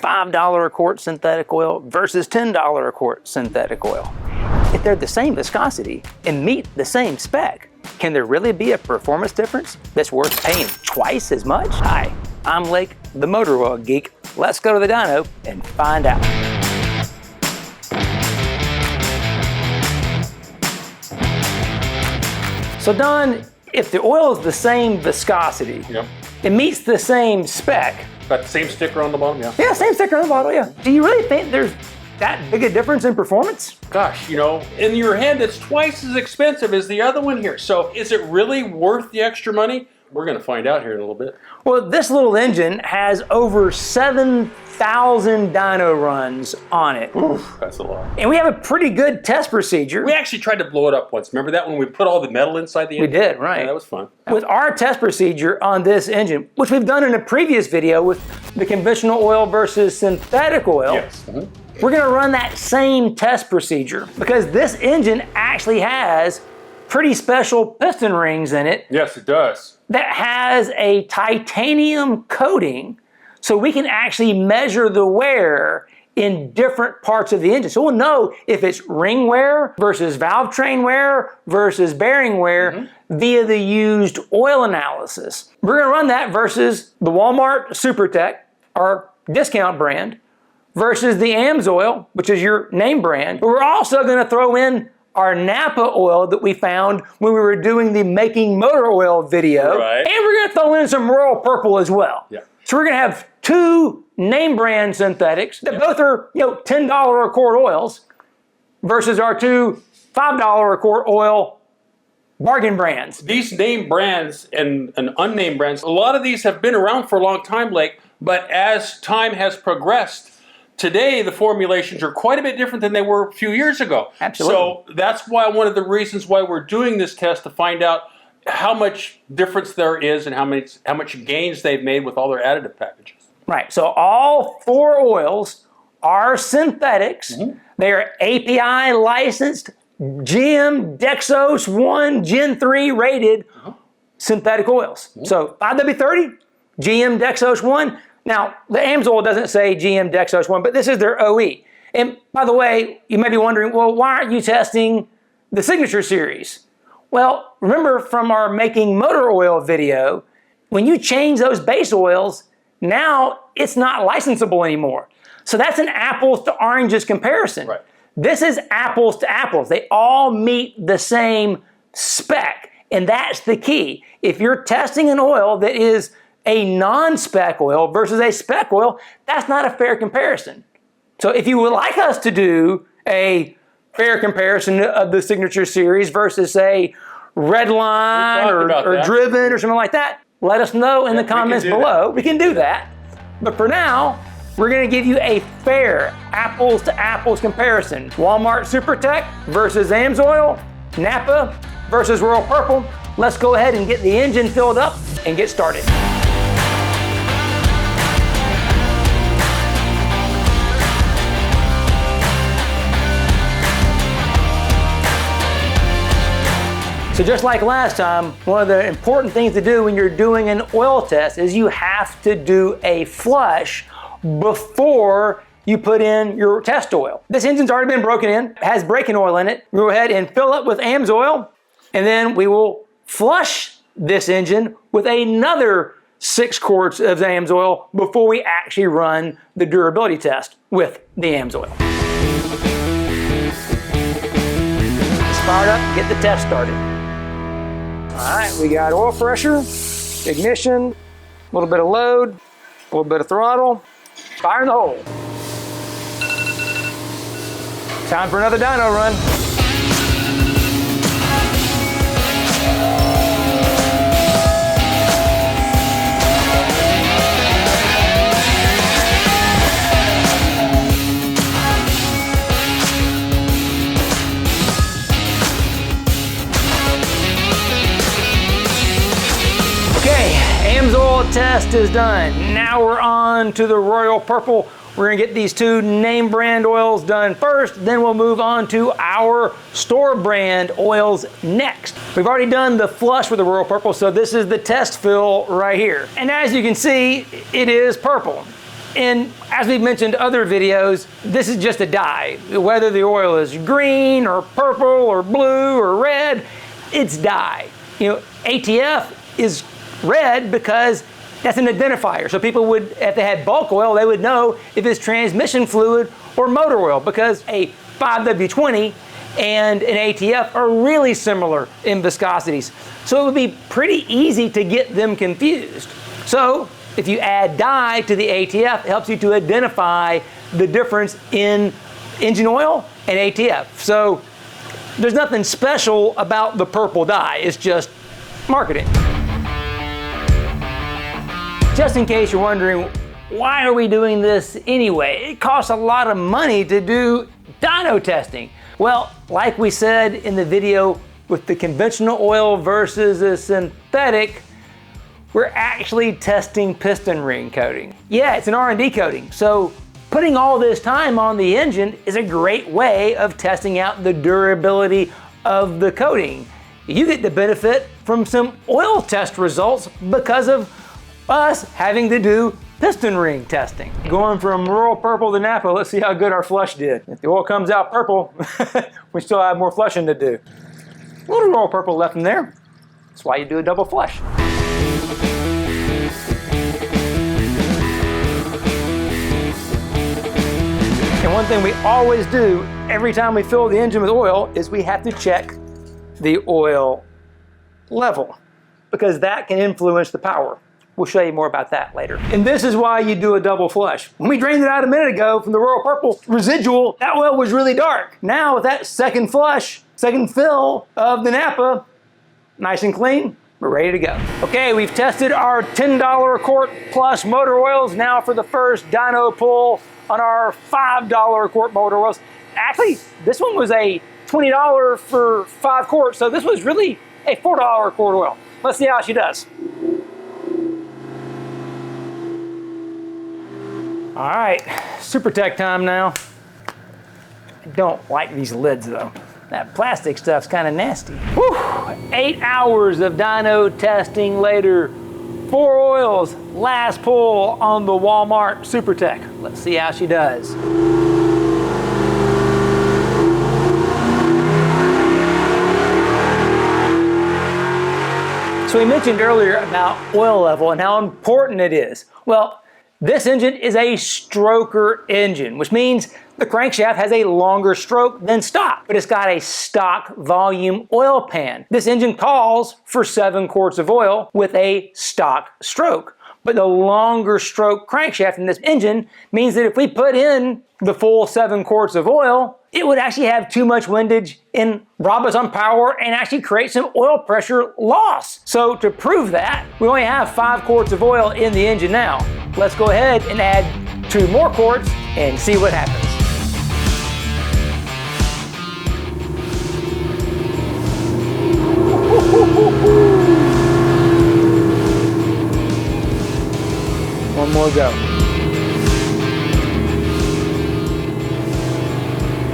$5 a quart synthetic oil versus $10 a quart synthetic oil? If they're the same viscosity and meet the same spec, can there really be a performance difference that's worth paying twice as much? Hi, I'm Lake, the motor oil geek. Let's go to the dyno and find out. So Don, if the oil is the same viscosity, it meets the same spec. Got the same sticker on the bottom, yeah? Yeah, same sticker on the bottom, yeah. Do you really think there's that big a difference in performance? Gosh, you know, in your head, it's twice as expensive as the other one here. So is it really worth the extra money? We're going to find out here in a little bit. Well, this little engine has over 7,000 dyno runs on it. Oof, that's a lot. And we have a pretty good test procedure. We actually tried to blow it up once. Remember that when we put all the metal inside the engine? We did, right. Yeah, that was fun. With our test procedure on this engine, which we've done in a previous video with the conventional oil versus synthetic oil, yes. We're going to run that same test procedure because this engine actually has pretty special piston rings in it. Yes, it does. That has a titanium coating, so we can actually measure the wear in different parts of the engine. So we'll know if it's ring wear versus valve train wear versus bearing wear via the used oil analysis. We're going to run that versus the Walmart SuperTech, our discount brand, versus the Amsoil, which is your name brand. But we're also going to throw in our Napa oil that we found when we were doing the Making Motor Oil video. Right. And we're going to throw in some Royal Purple as well. Yeah. So we're going to have two name brand synthetics that both are, $10 a quart oils versus our two $5 a quart oil bargain brands. These name brands and unnamed brands, a lot of these have been around for a long time, Blake, but as time has progressed, today, the formulations are quite a bit different than they were a few years ago. Absolutely. So that's why one of the reasons why we're doing this test to find out how much difference there is and how much gains they've made with all their additive packages. Right. So all four oils are synthetics. They are API licensed, GM Dexos 1 Gen 3 rated synthetic oils. So 5W30, GM Dexos 1. Now, the Amsoil doesn't say GM Dexos 1, but this is their OE. And by the way, you may be wondering, well, why aren't you testing the Signature Series? Well, remember from our Making Motor Oil video, when you change those base oils, now it's not licensable anymore. So that's an apples to oranges comparison. Right. This is apples to apples. They all meet the same spec, and that's the key. If you're testing an oil that is a non-spec oil versus a spec oil, that's not a fair comparison. So if you would like us to do a fair comparison of the Signature Series versus, say, Redline or Driven or something like that, let us know in the comments below. We can do that. But for now, we're going to give you a fair apples to apples comparison. Walmart SuperTech versus Amsoil, Napa versus Royal Purple. Let's go ahead and get the engine filled up and get started. So just like last time, one of the important things to do when you're doing an oil test is you have to do a flush before you put in your test oil. This engine's already been broken in, has braking oil in it. We'll go ahead and fill it with Amsoil, and then we will flush this engine with another 6 quarts of Amsoil before we actually run the durability test with the Amsoil. Let's fire it up, get the test started. All right, we got oil pressure, ignition, a little bit of load, a little bit of throttle, fire in the hole. Time for another dyno run. Amsoil test is done. Now we're on to the Royal Purple. We're gonna get these two name brand oils done first, then we'll move on to our store brand oils next. We've already done the flush with the Royal Purple, so this is the test fill right here. And as you can see, it is purple. And as we've mentioned in other videos, this is just a dye. Whether the oil is green or purple or blue or red, it's dye. You know, ATF is red because that's an identifier. So people would, if they had bulk oil, they would know if it's transmission fluid or motor oil, because a 5W20 and an ATF are really similar in viscosities. So it would be pretty easy to get them confused. So if you add dye to the ATF, it helps you to identify the difference in engine oil and ATF. So there's nothing special about the purple dye, it's just marketing. Just in case you're wondering, why are we doing this anyway? It costs a lot of money to do dyno testing. Well, like we said in the video with the conventional oil versus a synthetic, we're actually testing piston ring coating. Yeah, it's an R&D coating, so putting all this time on the engine is a great way of testing out the durability of the coating. You get the benefit from some oil test results because of us having to do piston ring testing. Going from rural purple to Napa, let's see how good our flush did. If the oil comes out purple, we still have more flushing to do. A little rural purple left in there. That's why you do a double flush. And one thing we always do every time we fill the engine with oil is we have to check the oil level, because that can influence the power. We'll show you more about that later. And this is why you do a double flush. When we drained it out a minute ago from the royal purple residual, that oil was really dark. Now with that second flush, second fill of the Napa, nice and clean, we're ready to go. Okay, we've tested our $10 a quart plus motor oils. Now for the first dyno pull on our $5 a quart motor oils. Actually, this one was a $20 for 5 quarts, so this was really a $4 a quart oil. Let's see how she does. All right, Super Tech time now. I don't like these lids though. That plastic stuff's kind of nasty. Whew, 8 hours of dyno testing later. 4 oils, last pull on the Walmart Super Tech. Let's see how she does. So we mentioned earlier about oil level and how important it is. Well, this engine is a stroker engine, which means the crankshaft has a longer stroke than stock, but it's got a stock volume oil pan. This engine calls for 7 quarts of oil with a stock stroke. But the longer stroke crankshaft in this engine means that if we put in the full 7 quarts of oil, it would actually have too much windage and rob us on power and actually create some oil pressure loss. So to prove that, we only have 5 quarts of oil in the engine now. Let's go ahead and add 2 more quarts and see what happens. One more go.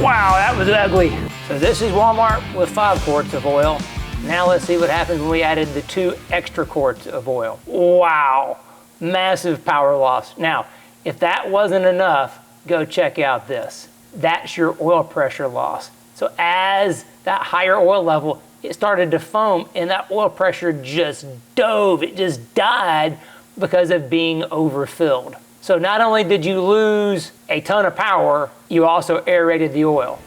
Wow, that was ugly. So this is Walmart with 5 quarts of oil. Now let's see what happens when we added the 2 extra quarts of oil. Wow, massive power loss. Now, if that wasn't enough, go check out this. That's your oil pressure loss. So as that higher oil level, it started to foam and that oil pressure just dove, it just died because of being overfilled. So not only did you lose a ton of power, you also aerated the oil.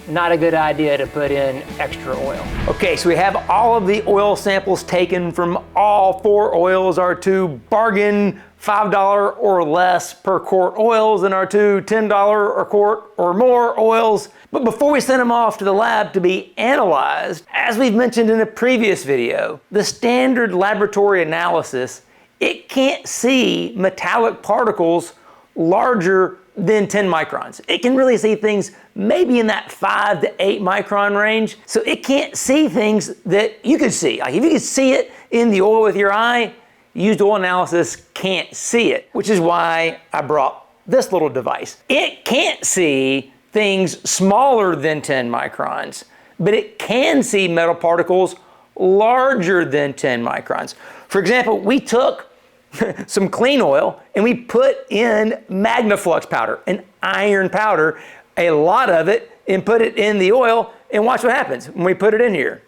Not a good idea to put in extra oil. Okay, so we have all of the oil samples taken from all 4 oils, our 2 bargain $5 or less per quart oils and our 2 $10 a quart or more oils. But before we send them off to the lab to be analyzed, as we've mentioned in a previous video, the standard laboratory analysis, it can't see metallic particles larger than 10 microns. It can really see things maybe in that 5 to 8 micron range. So it can't see things that you could see. Like if you could see it in the oil with your eye, used oil analysis can't see it, which is why I brought this little device. It can't see things smaller than 10 microns, but it can see metal particles larger than 10 microns. For example, we took some clean oil, and we put in Magnaflux powder, an iron powder, a lot of it, and put it in the oil, and watch what happens when we put it in here.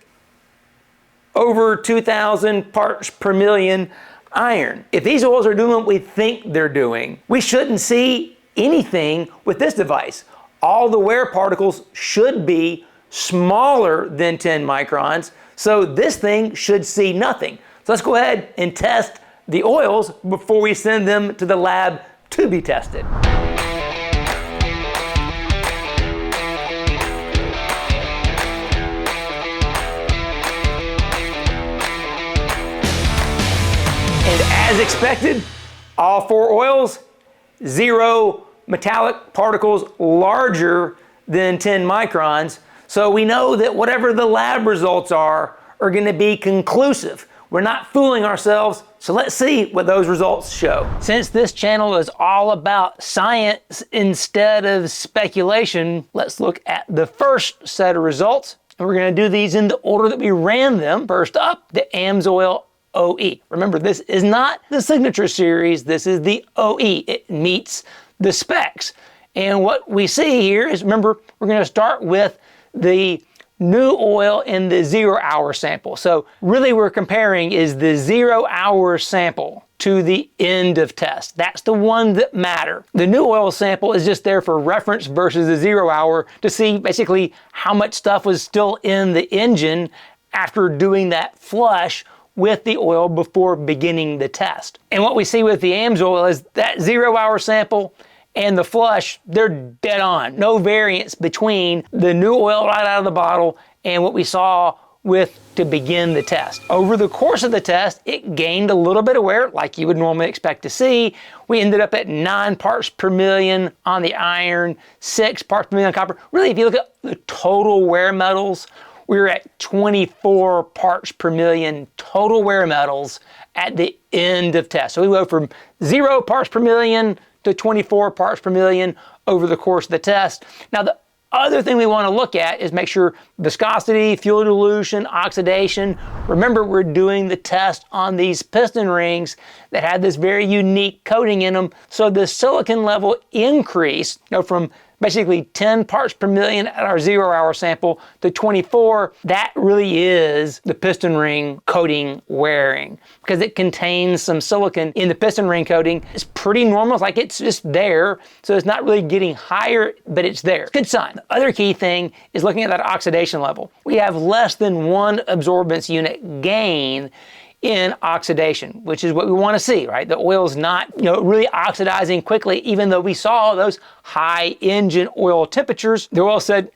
Over 2,000 parts per million iron. If these oils are doing what we think they're doing, we shouldn't see anything with this device. All the wear particles should be smaller than 10 microns, so this thing should see nothing. So let's go ahead and test the oils before we send them to the lab to be tested. And as expected, all 4 oils, 0 metallic particles larger than 10 microns. So we know that whatever the lab results are going to be conclusive. We're not fooling ourselves, so let's see what those results show. Since this channel is all about science instead of speculation, let's look at the first set of results. And we're going to do these in the order that we ran them. First up, the Amsoil OE. Remember, this is not the signature series, this is the OE. It meets the specs. And what we see here is, remember, we're going to start with the new oil in the 0 hour sample. So really we're comparing is the 0 hour sample to the end of test. That's the one that matter. The new oil sample is just there for reference versus the 0 hour to see basically how much stuff was still in the engine after doing that flush with the oil before beginning the test. And what we see with the Amsoil is that 0 hour sample and the flush, they're dead on. No variance between the new oil right out of the bottle and what we saw with to begin the test. Over the course of the test, it gained a little bit of wear, like you would normally expect to see. We ended up at 9 parts per million on the iron, 6 parts per million on copper. Really, if you look at the total wear metals, we were at 24 parts per million total wear metals at the end of test. So we went from 0 parts per million to 24 parts per million over the course of the test. Now, the other thing we want to look at is make sure viscosity, fuel dilution, oxidation. Remember, we're doing the test on these piston rings that had this very unique coating in them. So the silicon level increase, from basically 10 parts per million at our 0 hour sample to 24, that really is the piston ring coating wearing because it contains some silicon in the piston ring coating. It's pretty normal, it's like it's just there, so it's not really getting higher, but it's there. Good sign. The other key thing is looking at that oxidation level. We have less than 1 absorbance unit gain in oxidation, which is what we want to see, right? The oil's not, really oxidizing quickly, even though we saw those high engine oil temperatures. The oil said,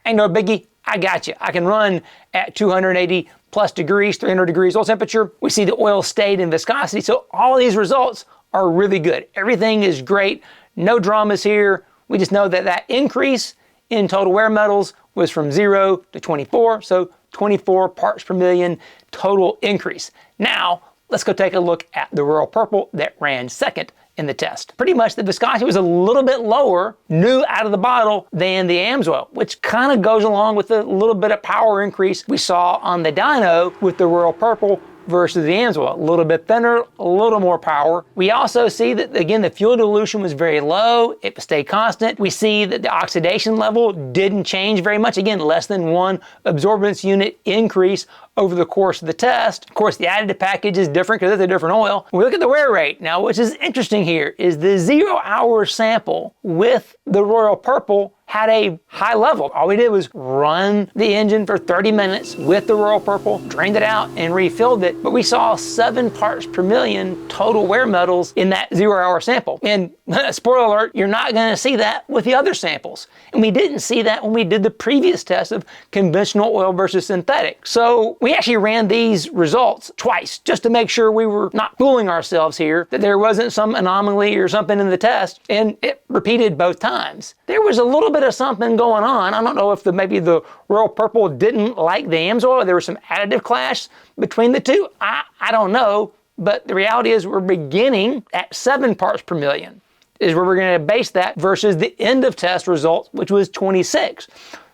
ain't no biggie, I got you. I can run at 280 plus degrees, 300 degrees oil temperature. We see the oil stayed in viscosity. So all these results are really good. Everything is great. No dramas here. We just know that that increase in total wear metals was from 0 to 24. So 24 parts per million total increase. Now, let's go take a look at the Royal Purple that ran second in the test. Pretty much the viscosity was a little bit lower, new out of the bottle, than the Amsoil, which kind of goes along with the little bit of power increase we saw on the dyno with the Royal Purple versus the Amsoil. A little bit thinner, a little more power. We also see that, again, the fuel dilution was very low. It stayed constant. We see that the oxidation level didn't change very much. Again, less than 1 absorbance unit increase over the course of the test. Of course, the additive package is different because it's a different oil. We look at the wear rate. Now, which is interesting here is the 0 hour sample with the Royal Purple had a high level. All we did was run the engine for 30 minutes with the Royal Purple, drained it out and refilled it. But we saw 7 parts per million total wear metals in that 0 hour sample. And spoiler alert, you're not gonna see that with the other samples. And we didn't see that when we did the previous test of conventional oil versus synthetic. So we actually ran these results twice just to make sure we were not fooling ourselves here, that there wasn't some anomaly or something in the test, and it repeated both times. There was a little bit of something going on. I don't know if maybe the Royal Purple didn't like the Amsoil, there was some additive clash between the two. I don't know, but the reality is we're beginning at 7 parts per million is where we're going to base that versus the end of test results, which was 26.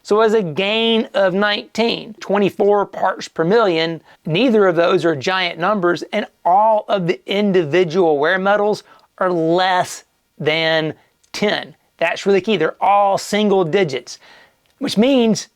So as a gain of 19, 24 parts per million, neither of those are giant numbers, and all of the individual wear metals are less than 10. That's really key. They're all single digits, which means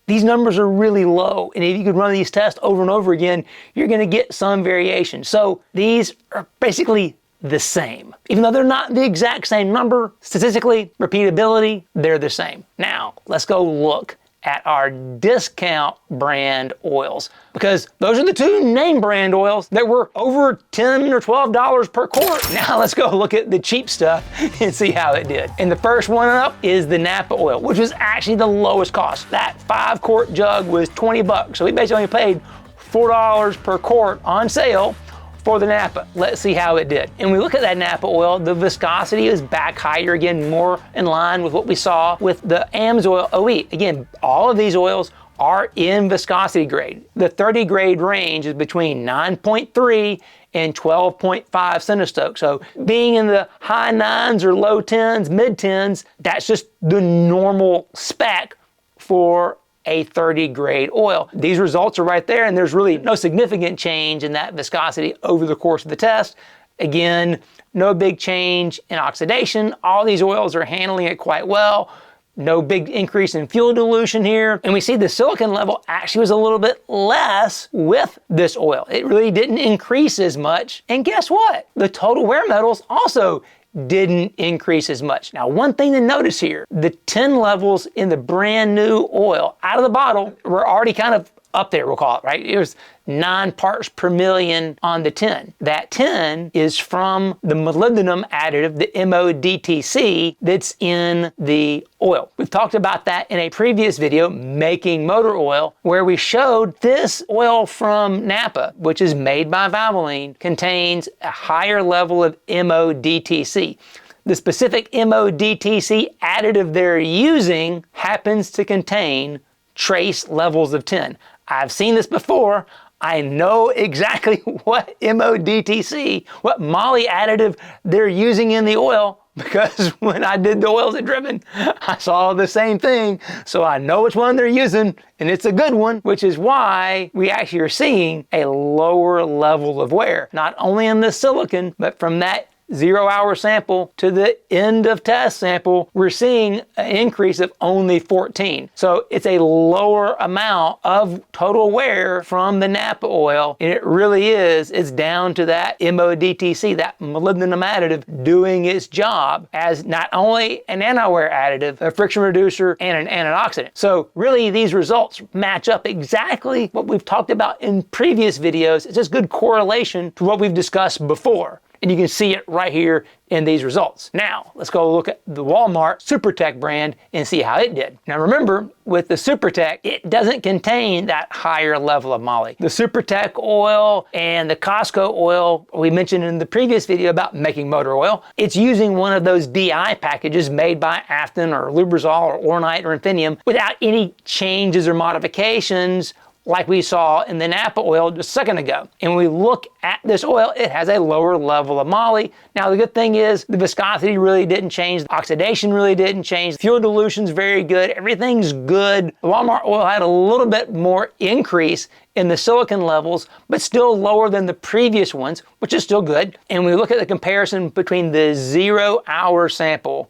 these numbers are really low. And if you could run these tests over and over again, you're going to get some variation. So these are basically the same. Even though they're not the exact same number, statistically, repeatability, they're the same. Now, let's go look at our discount brand oils, because those are the two name brand oils that were over $10 or $12 per quart. Now let's go look at the cheap stuff and see how it did. And the first one up is the Napa oil, which was actually the lowest cost. That 5-quart jug was 20 bucks. So we basically only paid $4 per quart on sale for the Napa. Let's see how it did. And we look at that Napa oil, the viscosity is back higher again, more in line with what we saw with the Amsoil OE. Again, all of these oils are in viscosity grade. The 30 grade range is between 9.3 and 12.5 centistoke. So being in the high 9s or low 10s, mid 10s, that's just the normal spec for a 30 grade oil. These results are right there, and there's really no significant change in that viscosity over the course of the test. Again, no big change in oxidation. All these oils are handling it quite well. No big increase in fuel dilution here. And we see the silicon level actually was a little bit less with this oil. It really didn't increase as much. And guess what? The total wear metals also didn't increase as much. Now, one thing to notice here, the 10 levels in the brand new oil out of the bottle were already kind of up there, we'll call it, right? It was 9 parts per million on the 10. That 10 is from the molybdenum additive, the MODTC, that's in the oil. We've talked about that in a previous video, making motor oil, where we showed this oil from Napa, which is made by Valvoline, contains a higher level of MODTC. The specific MODTC additive they're using happens to contain trace levels of 10. I've seen this before. I know exactly what MODTC, what moly additive they're using in the oil, because when I did the oils at Driven, I saw the same thing. So I know which one they're using, and it's a good one, which is why we actually are seeing a lower level of wear, not only in the silicon, but from that 0-hour sample to the end of test sample, we're seeing an increase of only 14. So it's a lower amount of total wear from the Napa oil, and it really is, it's down to that MODTC, that molybdenum additive, doing its job as not only an anti-wear additive, a friction reducer, and an antioxidant. So really these results match up exactly what we've talked about in previous videos. It's just good correlation to what we've discussed before. And you can see it right here in these results. Now, let's go look at the Walmart SuperTech brand and see how it did. Now remember, with the SuperTech, it doesn't contain that higher level of moly. The SuperTech oil and the Costco oil we mentioned in the previous video about making motor oil, it's using one of those DI packages made by Afton or Lubrizol or Ornite or Infinium without any changes or modifications like we saw in the Napa oil just a second ago. And when we look at this oil, it has a lower level of moly. Now the good thing is the viscosity really didn't change, the oxidation really didn't change, fuel dilution's very good, everything's good. The Walmart oil had a little bit more increase in the silicon levels, but still lower than the previous ones, which is still good. And when we look at the comparison between the 0-hour sample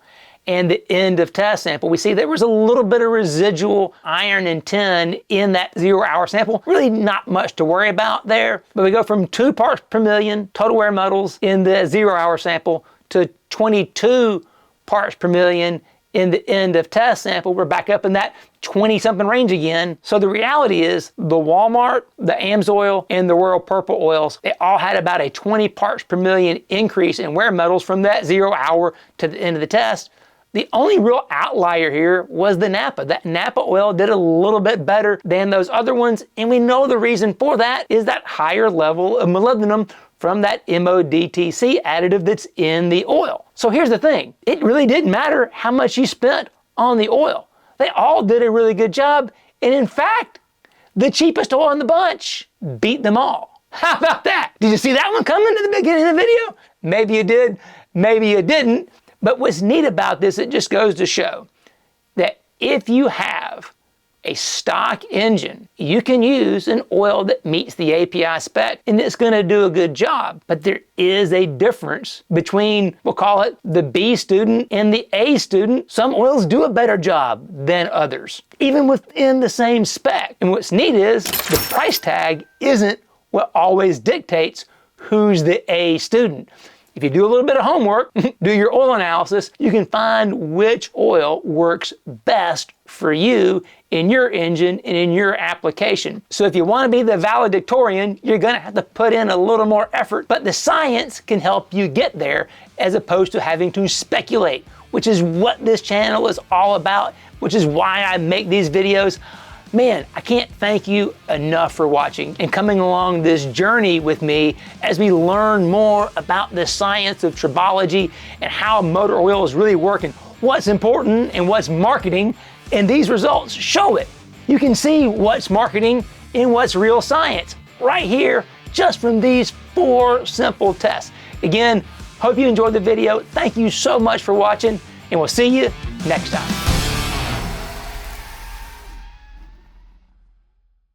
and the end of test sample, we see there was a little bit of residual iron and tin in that 0-hour sample. Really not much to worry about there, but we go from 2 parts per million total wear metals in the 0-hour sample to 22 parts per million in the end of test sample. We're back up in that 20-something range again. So the reality is the Walmart, the Amsoil, and the Royal Purple oils, they all had about a 20 parts per million increase in wear metals from that 0-hour to the end of the test. The only real outlier here was the Napa. That Napa oil did a little bit better than those other ones, and we know the reason for that is that higher level of molybdenum from that MODTC additive that's in the oil. So here's the thing, it really didn't matter how much you spent on the oil. They all did a really good job, and in fact, the cheapest oil in the bunch beat them all. How about that? Did you see that one coming at the beginning of the video? Maybe you did, maybe you didn't. But what's neat about this, it just goes to show that if you have a stock engine, you can use an oil that meets the API spec and it's going to do a good job. But there is a difference between, we'll call it the B student and the A student. Some oils do a better job than others, even within the same spec. And what's neat is the price tag isn't what always dictates who's the A student. If you do a little bit of homework, do your oil analysis, you can find which oil works best for you in your engine and in your application. So if you want to be the valedictorian, you're going to have to put in a little more effort, but the science can help you get there as opposed to having to speculate, which is what this channel is all about, which is why I make these videos. Man, I can't thank you enough for watching and coming along this journey with me as we learn more about the science of tribology and how motor oils really work and what's important and what's marketing, and these results show it. You can see what's marketing and what's real science right here just from these 4 simple tests. Again, hope you enjoyed the video. Thank you so much for watching, and we'll see you next time.